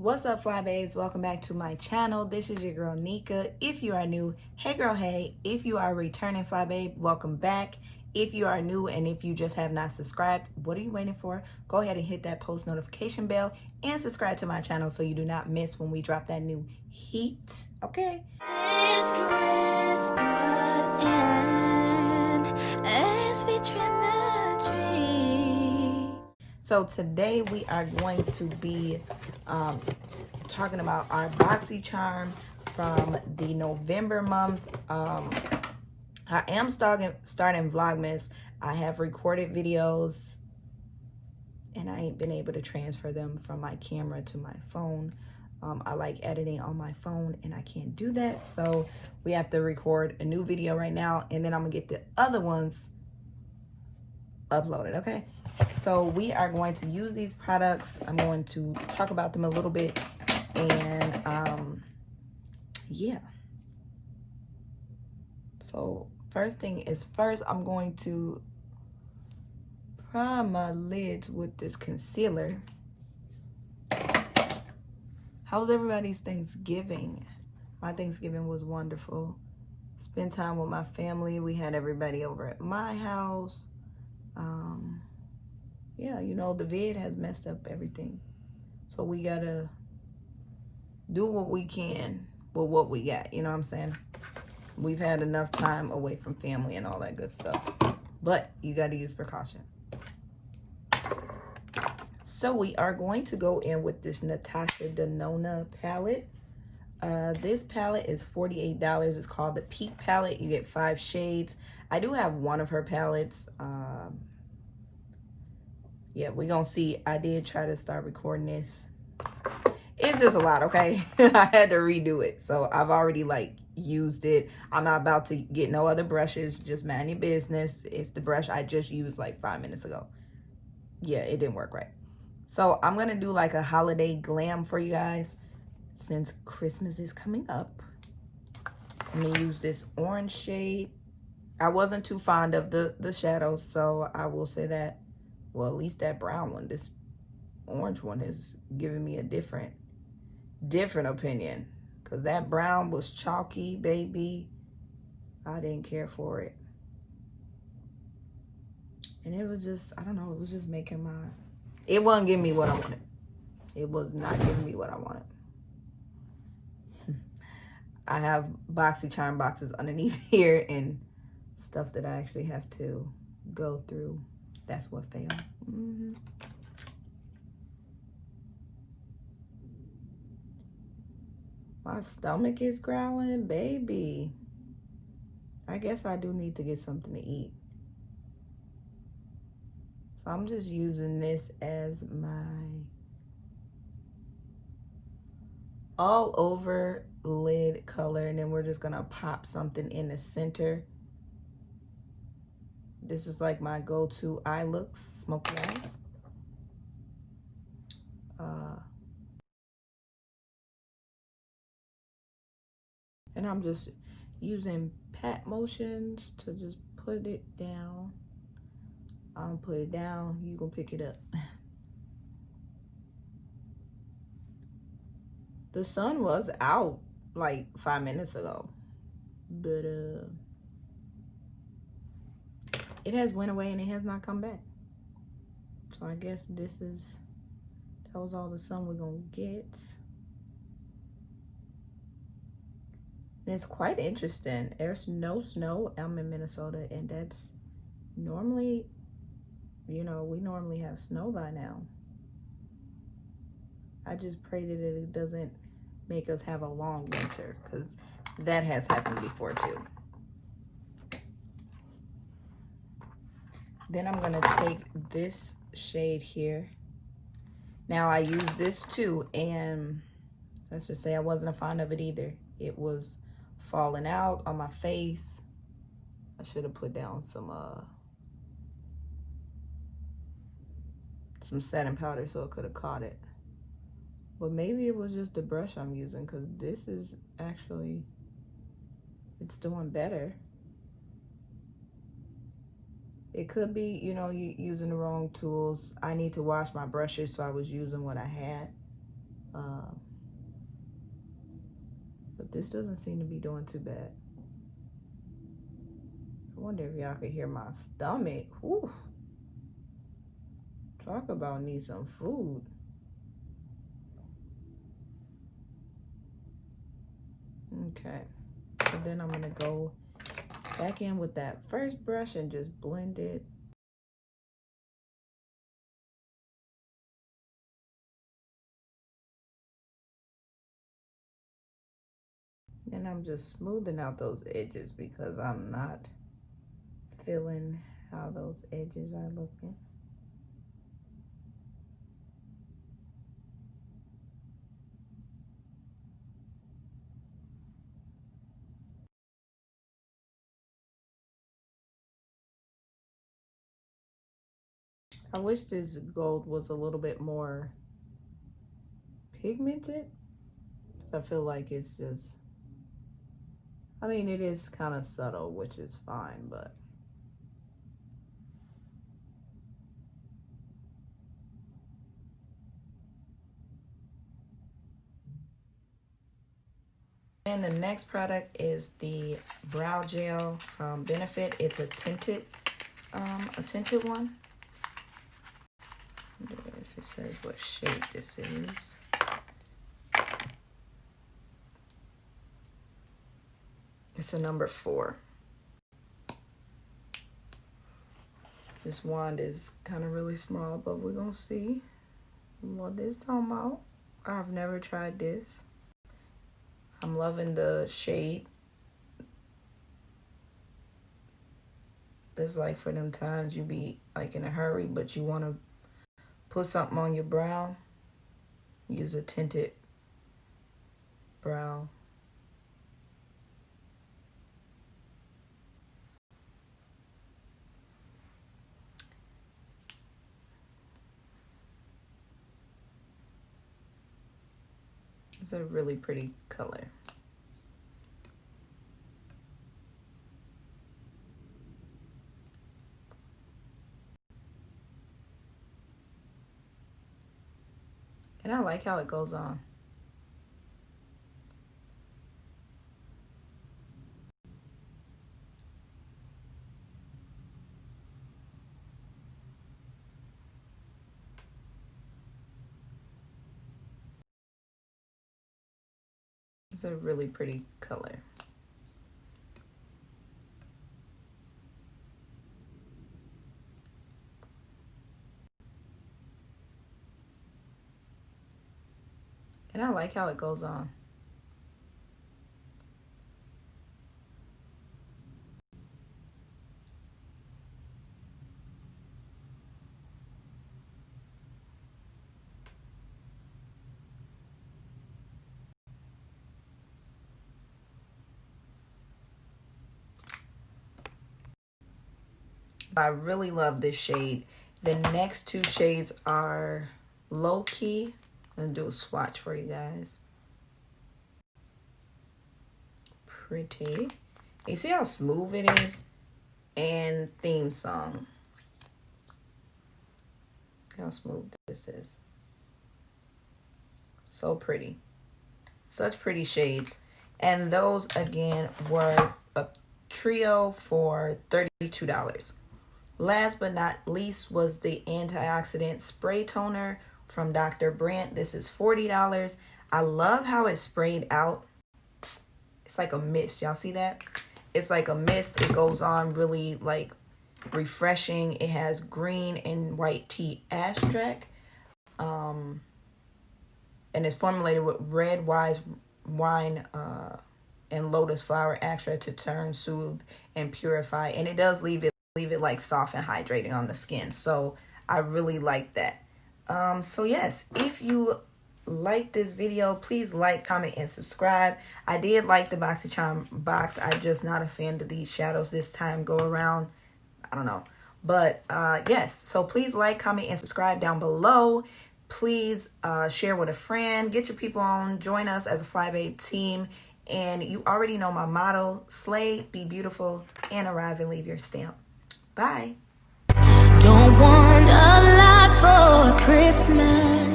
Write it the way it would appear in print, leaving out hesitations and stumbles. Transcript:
What's up, fly babes? Welcome back to my channel. This is your girl Nika. If you are new, hey girl, hey. If you are a returning fly babe, welcome back. If you are new and if you just have not subscribed, what are you waiting for? Go ahead and hit that post notification bell and subscribe to my channel so you do not miss when we drop that new heat. Okay? It's Christmas, and as we trim the tree. So today we are going to be talking about our Boxy charm from the November month. I am starting Vlogmas. I have recorded videos and I ain't been able to transfer them from my camera to my phone. I like editing on my phone and I can't do that. So we have to record a new video right now and then I'm gonna get the other ones uploaded, okay? So we are going to use these products. I'm going to talk about them a little bit and yeah. So first thing is first, I'm going to prime my lids with this concealer. How was everybody's Thanksgiving? My Thanksgiving was wonderful. Spent time with my family. We had everybody over at my house. Yeah, you know, the vid has messed up everything. So we gotta do what we can with what we got. You know what I'm saying? We've had enough time away from family and all that good stuff. But you gotta use precaution. So we are going to go in with this Natasha Denona palette. This palette is $48. It's called the Peak palette. You get 5 shades. I do have one of her palettes. Yeah, we're gonna see. I did try to start recording this. It's just a lot, okay? I had to redo it. So I've already like used it. I'm not about to get no other brushes. Just mind your business. It's the brush I just used like 5 minutes ago. Yeah, it didn't work right. So I'm gonna do like a holiday glam for you guys since Christmas is coming up. I'm gonna use this orange shade. I wasn't too fond of the shadows, so I will say that. Well, at least that brown one, this orange one is giving me a different opinion. Because that brown was chalky, baby. I didn't care for it. And it was just, I don't know, it was just making my... It wasn't giving me what I wanted. It was not giving me what I wanted. I have Boxy charm boxes underneath here and stuff that I actually have to go through. That's what failed. My stomach is growling, baby. I guess I do need to get something to eat. So I'm just using this as my all over lid color, and then we're just gonna pop something in the center. This is like my go-to eye looks, smoky eyes. And I'm just using pat motions to just put it down. I'm gonna put it down, you gonna pick it up. The sun was out like 5 minutes ago, but it has went away and it has not come back. So I guess that was all the sun we're gonna get. And it's quite interesting. There's no snow. I'm in Minnesota and that's normally, you know, we normally have snow by now. I just pray that it doesn't make us have a long winter because that has happened before too. Then I'm gonna take this shade here. Now I use this too, and let's just say I wasn't a fan of it either. It was falling out on my face. I should have put down some setting powder so it could have caught it. But maybe it was just the brush I'm using because this is actually, it's doing better. It could be, you know, you using the wrong tools. I need to wash my brushes, so I was using what I had. But this doesn't seem to be doing too bad. I wonder if y'all could hear my stomach. Whew. Talk about need some food. Okay. So then I'm gonna go back in with that first brush and just blend it. And I'm just smoothing out those edges because I'm not feeling how those edges are looking. I wish this gold was a little bit more pigmented. I feel like it's just, I mean, it is kind of subtle, which is fine, but and the next product is the brow gel from Benefit. It's a tinted one. I wonder if it says what shade this is. It's a number 4. This wand is kind of really small, but we're gonna see what this talking about. I've never tried this. I'm loving the shade. This is like for them times you be like in a hurry, but you want to put something on your brow. Use a tinted brow. It's a really pretty color. And I like how it goes on. It's a really pretty color. And I like how it goes on. I really love this shade. The next 2 shades are low key. I'm gonna do a swatch for you guys. Pretty. You see how smooth it is? And theme song. Look how smooth this is. So pretty. Such pretty shades. And those again were a trio for $32. Last but not least was the antioxidant spray toner from Dr. Brandt. This is $40. I love how it's sprayed out. It's like a mist. Y'all see that? It's like a mist. It goes on really like refreshing. It has green and white tea extract. And it's formulated with red wine and lotus flower extract to turn, soothe, and purify. And it does leave it like soft and hydrating on the skin. So I really like that. So yes, if you like this video, please like, comment, and subscribe. I did like the BoxyCharm box. I'm just not a fan of these shadows this time go around. I don't know. But yes, so please like, comment, and subscribe down below. Please share with a friend. Get your people on. Join us as a 5-8 team. And you already know my motto: slay, be beautiful, and arrive and leave your stamp. Bye. Don't want a lot for Christmas.